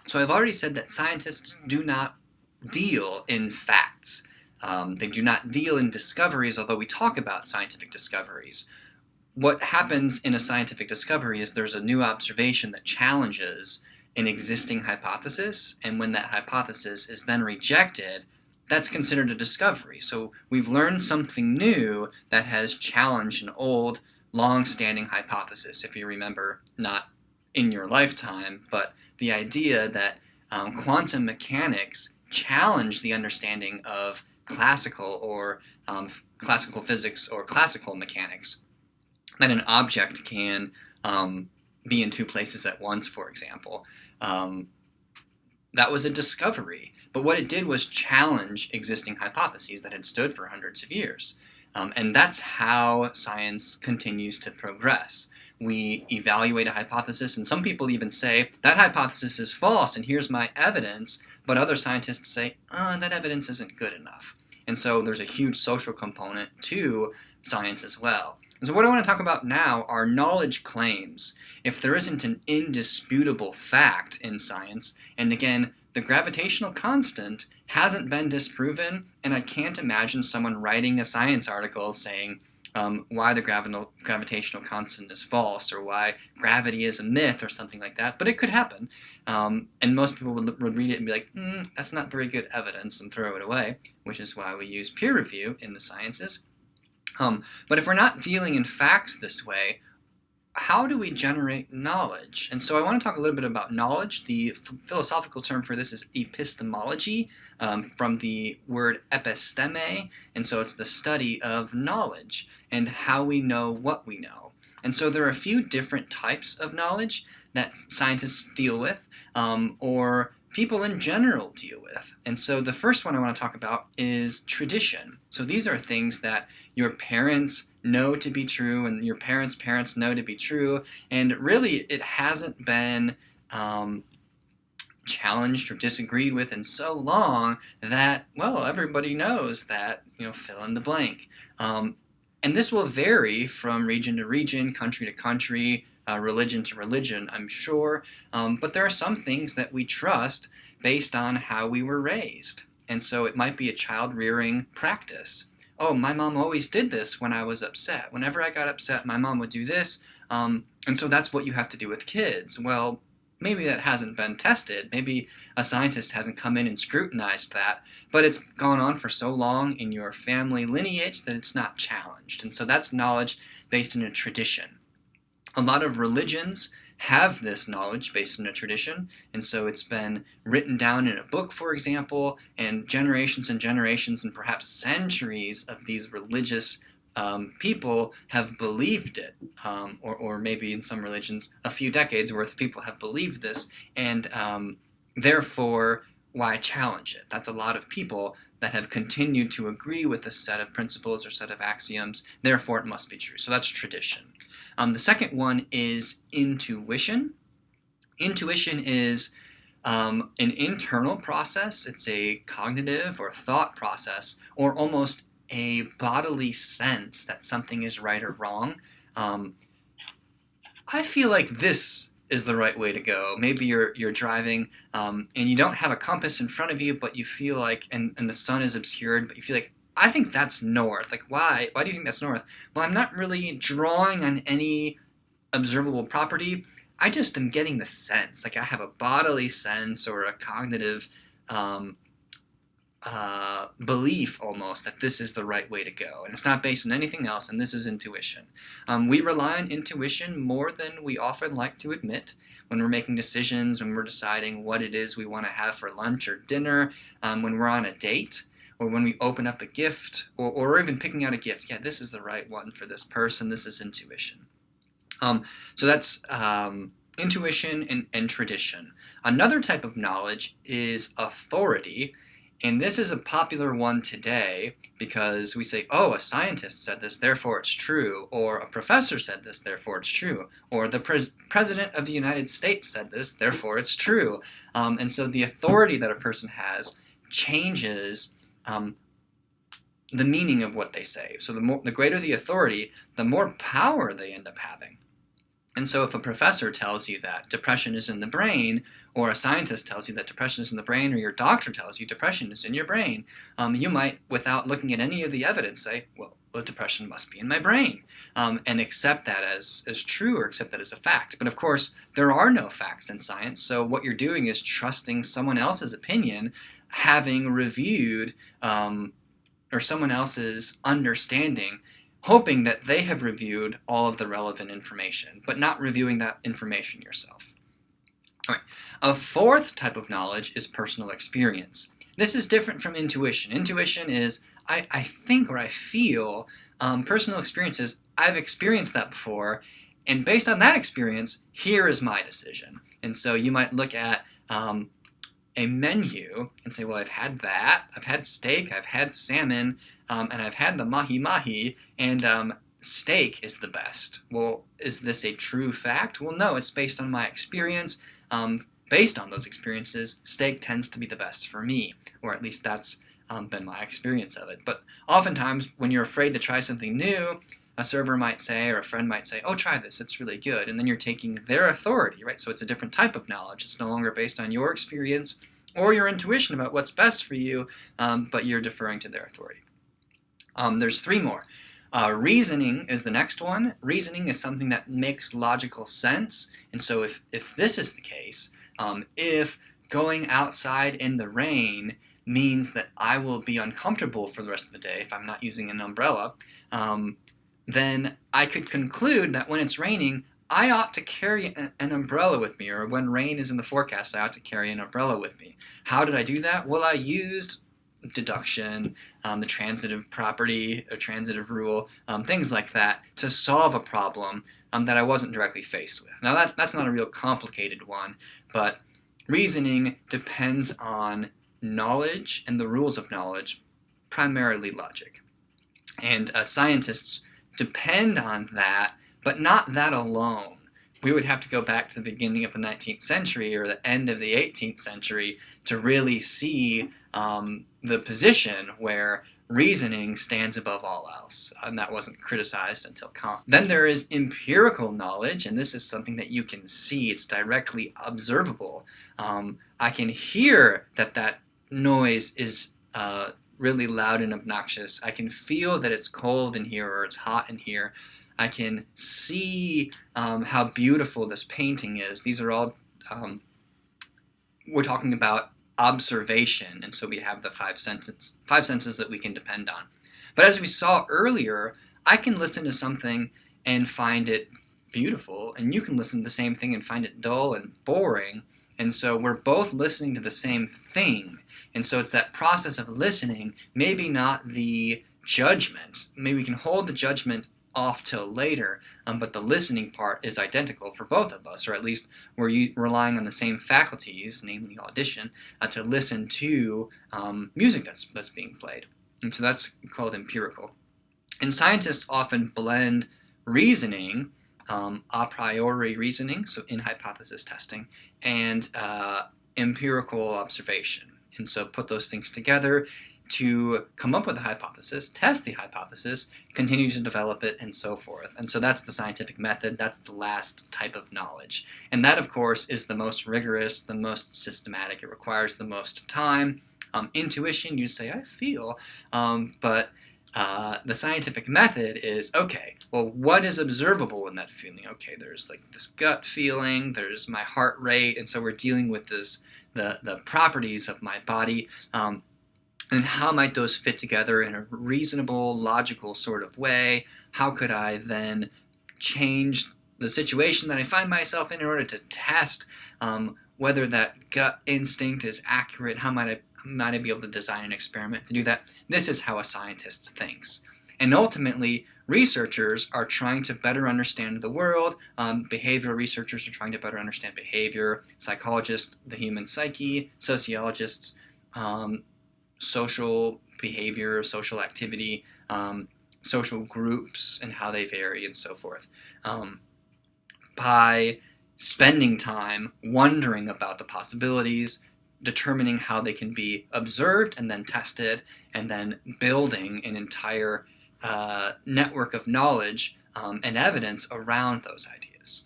So I've already said that scientists do not deal in facts. They do not deal in discoveries, although we talk about scientific discoveries. What happens in a scientific discovery is there's a new observation that challenges an existing hypothesis, and when that hypothesis is then rejected, that's considered a discovery. So we've learned something new that has challenged an old, long-standing hypothesis, if you remember, not in your lifetime, but the idea that quantum mechanics challenge the understanding of classical physics or classical mechanics, that an object can be in two places at once, for example. That was a discovery. But what it did was challenge existing hypotheses that had stood for hundreds of years. And that's how science continues to progress. We evaluate a hypothesis, and some people even say, that hypothesis is false, and here's my evidence. But other scientists say, that evidence isn't good enough. And so there's a huge social component to science as well. And so what I want to talk about now are knowledge claims. If there isn't an indisputable fact in science, and again, the gravitational constant hasn't been disproven, and I can't imagine someone writing a science article saying why the gravitational constant is false, or why gravity is a myth, or something like that. But it could happen. And most people would read it and be like, that's not very good evidence, and throw it away, which is why we use peer review in the sciences. But if we're not dealing in facts this way, how do we generate knowledge? And so I want to talk a little bit about knowledge. The philosophical term for this is epistemology, from the word episteme, and so it's the study of knowledge and how we know what we know. And so there are a few different types of knowledge that scientists deal with, or people in general deal with. And so the first one I want to talk about is tradition. So these are things that your parents know to be true, and your parents' parents know to be true, and really it hasn't been challenged or disagreed with in so long that, well, everybody knows that, fill in the blank. And this will vary from region to region, country to country, religion to religion, I'm sure, but there are some things that we trust based on how we were raised. And so it might be a child-rearing practice. Oh, my mom always did this when I was upset. Whenever I got upset, my mom would do this, and so that's what you have to do with kids. Well, maybe that hasn't been tested. Maybe a scientist hasn't come in and scrutinized that, but it's gone on for so long in your family lineage that it's not challenged. And so that's knowledge based in a tradition. A lot of religions have this knowledge based in a tradition, and so it's been written down in a book, for example, and generations and perhaps centuries of these religious people have believed it, or maybe in some religions a few decades worth of people have believed this, and therefore why challenge it? That's a lot of people that have continued to agree with a set of principles or set of axioms, therefore it must be true. So that's tradition. The second one is intuition. Intuition is an internal process. It's a cognitive or thought process, or almost a bodily sense that something is right or wrong. I feel like this is the right way to go. Maybe you're driving and you don't have a compass in front of you, but you feel like, and the sun is obscured, but you feel like, I think that's north. Like, why? Why do you think that's north? Well, I'm not really drawing on any observable property. I just am getting the sense. Like, I have a bodily sense or a cognitive belief almost that this is the right way to go. And it's not based on anything else, and this is intuition. We rely on intuition more than we often like to admit when we're making decisions, when we're deciding what it is we want to have for lunch or dinner, when we're on a date, or when we open up a gift, or even picking out a gift. Yeah, this is the right one for this person. This is intuition. So that's intuition and tradition. Another type of knowledge is authority, and this is a popular one today because we say, oh, a scientist said this, therefore it's true, or a professor said this, therefore it's true, or the President of the United States said this, therefore it's true. And so the authority that a person has changes the meaning of what they say. So the greater the authority, the more power they end up having. And so if a professor tells you that depression is in the brain, or a scientist tells you that depression is in the brain, or your doctor tells you depression is in your brain, you might, without looking at any of the evidence, say, well, depression must be in my brain, and accept that as true, or accept that as a fact. But of course, there are no facts in science, so what you're doing is trusting someone else's opinion, having reviewed, or someone else's understanding, hoping that they have reviewed all of the relevant information, but not reviewing that information yourself. All right. A fourth type of knowledge is personal experience. This is different from intuition. Intuition is, I think or I feel. Personal experiences, I've experienced that before, and based on that experience, here is my decision. And so you might look at a menu and say, well, I've had that, I've had steak, I've had salmon, and I've had the mahi-mahi, and steak is the best. Well, is this a true fact? Well, no, it's based on my experience. Based on those experiences, steak tends to be the best for me, or at least that's been my experience of it. But oftentimes, when you're afraid to try something new, a server might say, or a friend might say, oh, try this, it's really good. And then you're taking their authority, right? So it's a different type of knowledge. It's no longer based on your experience or your intuition about what's best for you, but you're deferring to their authority. There's three more. Reasoning is the next one. Reasoning is something that makes logical sense. And so if this is the case, if going outside in the rain means that I will be uncomfortable for the rest of the day if I'm not using an umbrella, then I could conclude that when it's raining, I ought to carry an umbrella with me, or when rain is in the forecast, I ought to carry an umbrella with me. How did I do that? Well, I used deduction, the transitive property, or transitive rule, things like that, to solve a problem that I wasn't directly faced with. Now, that's not a real complicated one, but reasoning depends on knowledge and the rules of knowledge, primarily logic. And scientists depend on that, but not that alone. We would have to go back to the beginning of the 19th century or the end of the 18th century to really see the position where reasoning stands above all else, and that wasn't criticized until Kant. Then there is empirical knowledge, and this is something that you can see. It's directly observable. I can hear that noise is really loud and obnoxious. I can feel that it's cold in here or it's hot in here. I can see how beautiful this painting is. These are all, we're talking about observation, and so we have the five senses that we can depend on. But as we saw earlier, I can listen to something and find it beautiful, and you can listen to the same thing and find it dull and boring, and so we're both listening to the same thing. And so it's that process of listening, maybe not the judgment. Maybe we can hold the judgment off till later, but the listening part is identical for both of us, or at least we're relying on the same faculties, namely audition, to listen to music that's being played. And so that's called empirical. And scientists often blend reasoning, a priori reasoning, so in hypothesis testing, and empirical observation. And so put those things together to come up with a hypothesis, test the hypothesis, continue to develop it, and so forth. And so that's the scientific method. That's the last type of knowledge. And that, of course, is the most rigorous, the most systematic. It requires the most time. Intuition, you'd say, I feel. But the scientific method is, okay, well, what is observable in that feeling? Okay, there's like this gut feeling, there's my heart rate, and so we're dealing with this, the properties of my body. And how might those fit together in a reasonable, logical sort of way? How could I then change the situation that I find myself in order to test whether that gut instinct is accurate? How might I be able to design an experiment to do that? This is how a scientist thinks. And ultimately, researchers are trying to better understand the world. Behavioral researchers are trying to better understand behavior. Psychologists, the human psyche. Sociologists, social behavior, social activity, social groups, and how they vary, and so forth. By spending time wondering about the possibilities, determining how they can be observed and then tested, and then building an entire network of knowledge and evidence around those ideas.